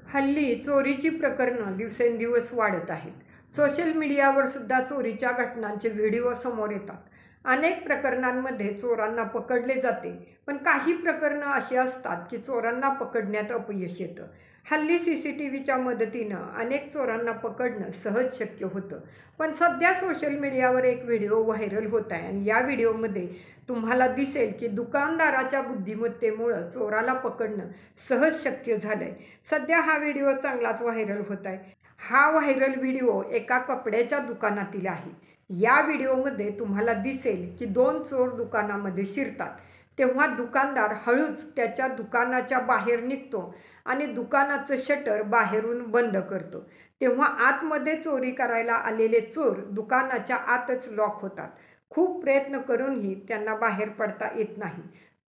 हल्ली चोरीची प्रकरणं दिवसेंदिवस वाढत आहेत. सोशल मीडियावर सुद्धा चोरीच्या घटनांचे व्हिडिओ समोर येतात. अनेक प्रकरणांमध्ये चोरांना पकडले जाते, पण काही प्रकरणं अशी असतात की चोरांना पकडण्यात अपयश येतं. हल्ली CCTVच्या मदतीनं अनेक चोरांना पकडणं सहज शक्य होतं. पण सध्या सोशल मीडियावर एक व्हिडिओ व्हायरल होत आहे आणि या व्हिडिओमध्ये तुम्हाला दिसेल की दुकानदाराच्या बुद्धिमत्तेमुळं चोराला पकडणं सहज शक्य झालंय. सध्या हा व्हिडिओ चांगलाच व्हायरल होत आहे. हा व्हायरल व्हिडिओ एका कपड्याच्या दुकानातील आहे. या व्हिडिओमध्ये तुम्हाला दिसेल की दोन चोर दुकानामध्ये शिरतात. तेव्हा दुकानदार हळूच त्याच्या दुकानाच्या बाहेर निघतो आणि दुकानाचं शटर बाहेरून बंद करतो. तेव्हा आतमध्ये चोरी करायला आलेले चोर दुकानाच्या आतच लॉक होतात. खूप प्रयत्न करूनही त्यांना बाहेर पडता येत नाही.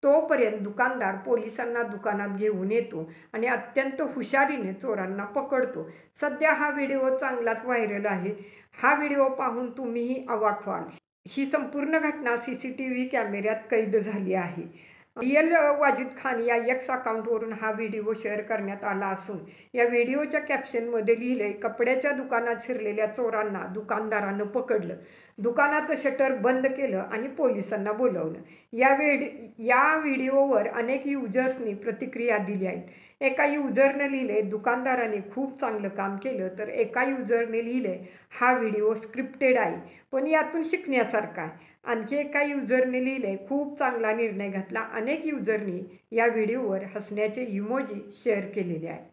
तोपर्यंत दुकानदार पोलिसांना दुकानात घेऊन येतो आणि अत्यंत हुशारीने चोरांना पकडतो. सध्या हा व्हिडिओ चांगलाच व्हायरल आहे. हा व्हिडिओ पाहून तुम्हीही अवाक व्हाल. ही संपूर्ण घटना CCTV कॅमेऱ्यात कैद झाली आहे. रियल वाजिद खान या X अकाउंटवरून हा व्हिडिओ शेअर करण्यात आला असून या व्हिडिओच्या कॅप्शनमध्ये लिहिलंय, कपड्याच्या दुकानात शिरलेल्या चोरांना दुकानदारानं पकडलं, दुकानाचं शटर बंद केलं आणि पोलिसांना बोलावलं. या व्हिडिओवर अनेक युजर्सनी प्रतिक्रिया दिल्या आहेत. एका युजरने लिहिलंय, दुकानदाराने खूप चांगलं काम केलं, तर एका युजरने लिहिलंय, हा व्हिडिओ स्क्रिप्टेड आहे पण यातून शिकण्यासारखा आहे. आणखी एका युजरने लिहिलंय, खूप चांगला निर्णय घेतला. अनेक युजरनी या व्हिडिओवर हसण्याचे इमोजी शेअर केलेले आहेत.